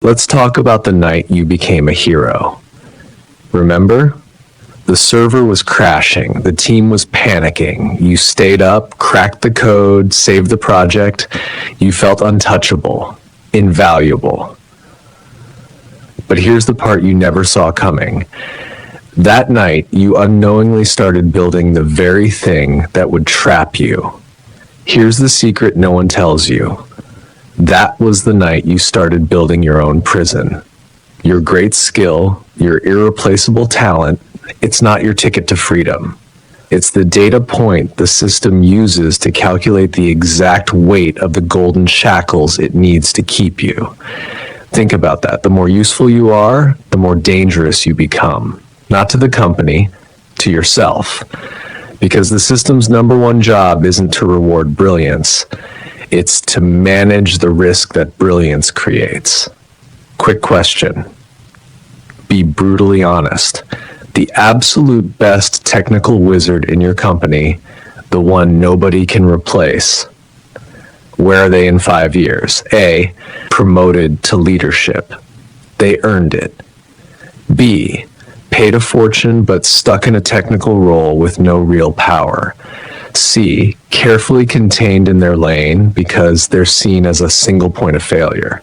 Let's talk about the night you became a hero. Remember? The server was crashing, the team was panicking. You stayed up, cracked the code, saved the project. You felt untouchable, invaluable. But here's the part you never saw coming. That night, you unknowingly started building the very thing that would trap you. Here's the secret no one tells you. That was the night you started building your own prison. Your great skill, your irreplaceable talent, it's not your ticket to freedom. It's the data point the system uses to calculate the exact weight of the golden shackles it needs to keep you. Think about that. The more useful you are, the more dangerous you become. Not to the company, to yourself. Because the system's number one job isn't to reward brilliance. It's to manage the risk that brilliance creates. Quick question. Be brutally honest. The absolute best technical wizard in your company, the one nobody can replace, where are they in 5 years? A, promoted to leadership. They earned it. B, paid a fortune but stuck in a technical role with no real power. C, carefully contained in their lane because they're seen as a single point of failure.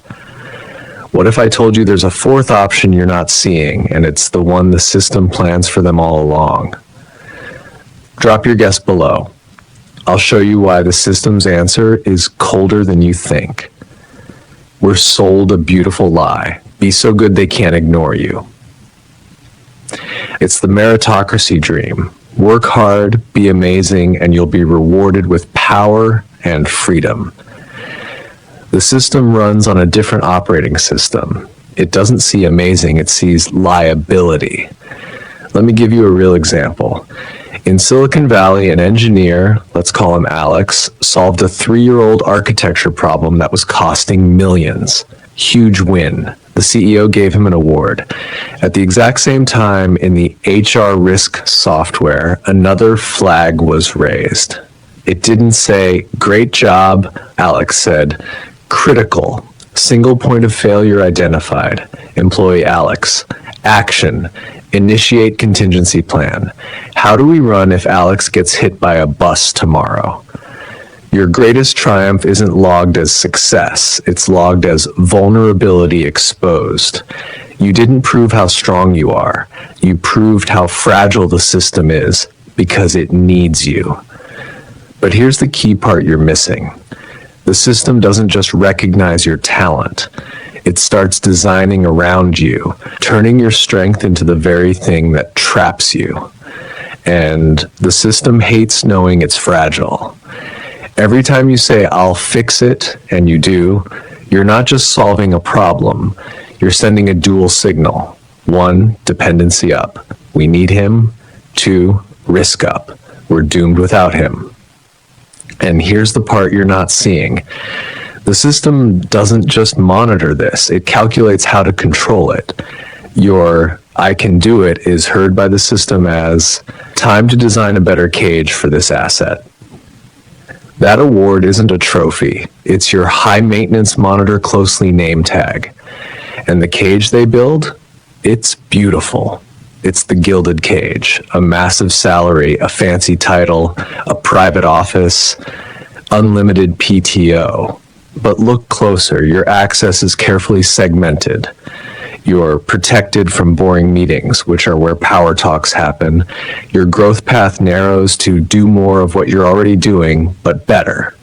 What if I told you there's a fourth option you're not seeing, and it's the one the system plans for them all along? Drop your guess below. I'll show you why the system's answer is colder than you think. We're sold a beautiful lie. Be so good they can't ignore you. It's the meritocracy dream. Work hard, be amazing, and you'll be rewarded with power and freedom. The system runs on a different operating system. It doesn't see amazing, it sees liability. Let me give you a real example. In Silicon Valley, an engineer, let's call him Alex, solved a 3-year-old architecture problem that was costing millions. Huge win. The CEO gave him an award. At the exact same time, in the HR risk software, another flag was raised. It didn't say, "Great job," Alex said. "Critical. Single point of failure identified. Employee Alex. Action. Initiate contingency plan. How do we run if Alex gets hit by a bus tomorrow?" Your greatest triumph isn't logged as success. It's logged as vulnerability exposed. You didn't prove how strong you are. You proved how fragile the system is because it needs you. But here's the key part you're missing. The system doesn't just recognize your talent. It starts designing around you, turning your strength into the very thing that traps you. And the system hates knowing it's fragile. Every time you say, "I'll fix it," and you do, you're not just solving a problem. You're sending a dual signal. 1, dependency up. We need him. 2, risk up. We're doomed without him. And here's the part you're not seeing. The system doesn't just monitor this, it calculates how to control it. Your "I can do it" is heard by the system as time to design a better cage for this asset. That award isn't a trophy, it's your high maintenance monitor closely name tag. And the cage they build, it's beautiful. It's the gilded cage, a massive salary, a fancy title, a private office, unlimited PTO. But look closer, your access is carefully segmented. You're protected from boring meetings, which are where power talks happen. Your growth path narrows to do more of what you're already doing, but better.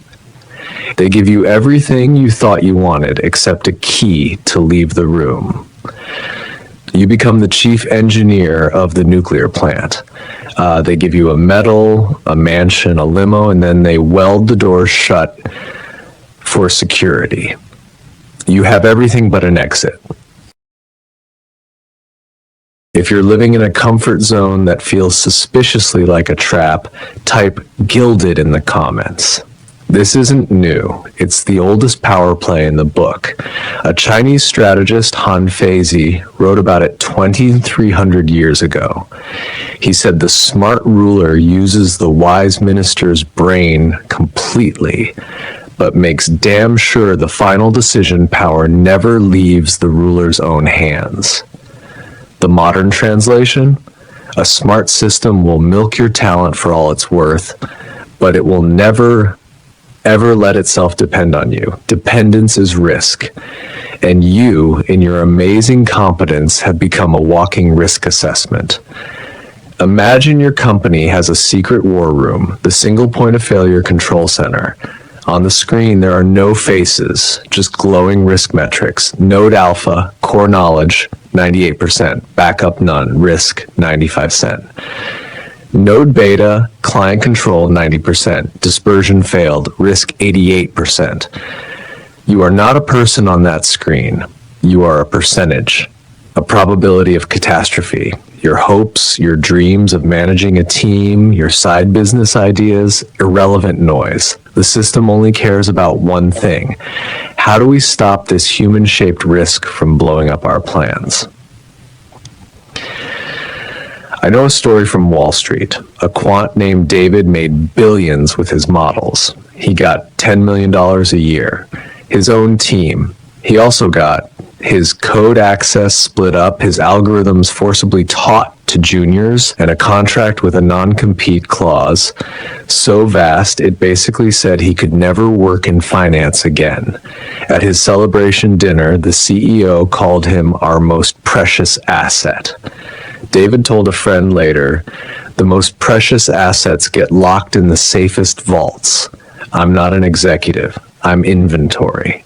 They give you everything you thought you wanted, except a key to leave the room. You become the chief engineer of the nuclear plant. They give you a medal, a mansion, a limo, and then they weld the doors shut for security. You have everything but an exit. If you're living in a comfort zone that feels suspiciously like a trap, type "gilded" in the comments. This isn't new. It's the oldest power play in the book. A Chinese strategist, Han Feizi, wrote about it 2,300 years ago. He said the smart ruler uses the wise minister's brain completely. but makes damn sure the final decision power never leaves the ruler's own hands. The modern translation? A smart system will milk your talent for all it's worth, but it will never, ever let itself depend on you. Dependence is risk. And you, in your amazing competence, have become a walking risk assessment. Imagine your company has a secret war room, the single point of failure control center. On the screen, there are no faces, just glowing risk metrics. Node alpha, core knowledge, 98%. Backup none, risk, 95%. Node beta, client control, 90%. Dispersion failed, risk, 88%. You are not a person on that screen. You are a percentage, a probability of catastrophe. Your hopes, your dreams of managing a team, your side business ideas, irrelevant noise. The system only cares about one thing. How do we stop this human-shaped risk from blowing up our plans? I know a story from Wall Street. A quant named David made billions with his models. He got $10 million a year. His own team. He also got his code access split up, his algorithms forcibly taught to juniors, and a contract with a non-compete clause so vast it basically said he could never work in finance again. At his celebration dinner, the CEO called him our most precious asset. David told a friend later, "The most precious assets get locked in the safest vaults. I'm not an executive. I'm inventory."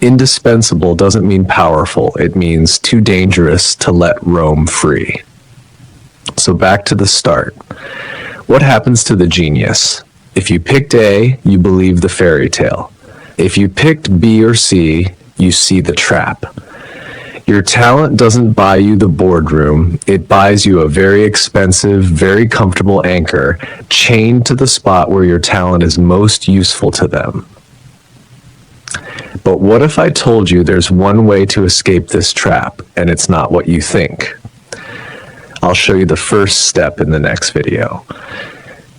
Indispensable doesn't mean powerful. It means too dangerous to let roam free. So back to the start. What happens to the genius? If you picked A, you believe the fairy tale. If you picked B or C, you see the trap. Your talent doesn't buy you the boardroom. It buys you a very expensive, very comfortable anchor chained to the spot where your talent is most useful to them. But what if I told you there's one way to escape this trap, and it's not what you think? I'll show you the first step in the next video.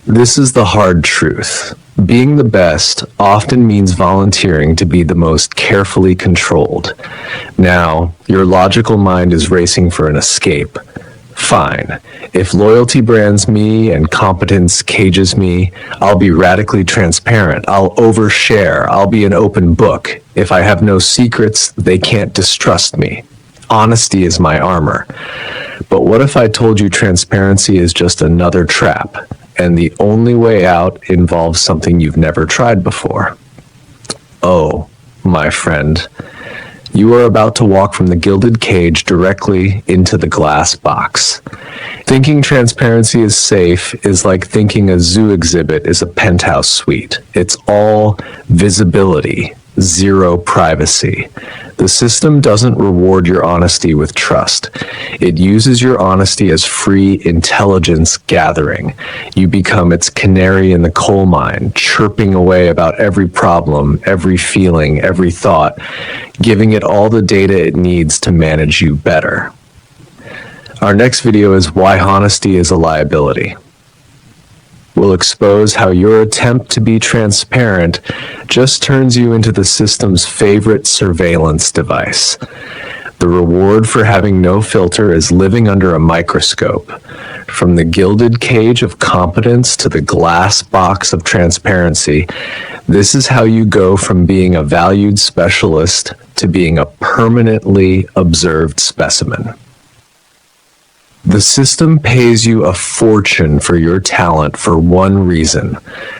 This is the hard truth. Being the best often means volunteering to be the most carefully controlled. Now, your logical mind is racing for an escape. Fine. If loyalty brands me and competence cages me, I'll be radically transparent. I'll overshare. I'll be an open book. If I have no secrets, they can't distrust me. Honesty is my armor. But what if I told you transparency is just another trap, and the only way out involves something you've never tried before? Oh, my friend. You are about to walk from the gilded cage directly into the glass box. Thinking transparency is safe is like thinking a zoo exhibit is a penthouse suite. It's all visibility, zero privacy. The system doesn't reward your honesty with trust. It uses your honesty as free intelligence gathering. You become its canary in the coal mine, chirping away about every problem, every feeling, every thought, giving it all the data it needs to manage you better. Our next video is why honesty is a liability. We'll expose how your attempt to be transparent just turns you into the system's favorite surveillance device. The reward for having no filter is living under a microscope. From the gilded cage of competence to the glass box of transparency, this is how you go from being a valued specialist to being a permanently observed specimen. The system pays you a fortune for your talent for one reason: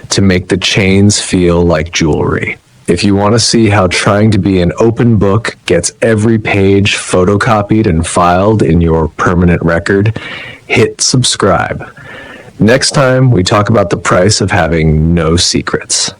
to make the chains feel like jewelry. If you want to see how trying to be an open book gets every page photocopied and filed in your permanent record, hit subscribe. Next time, we talk about the price of having no secrets.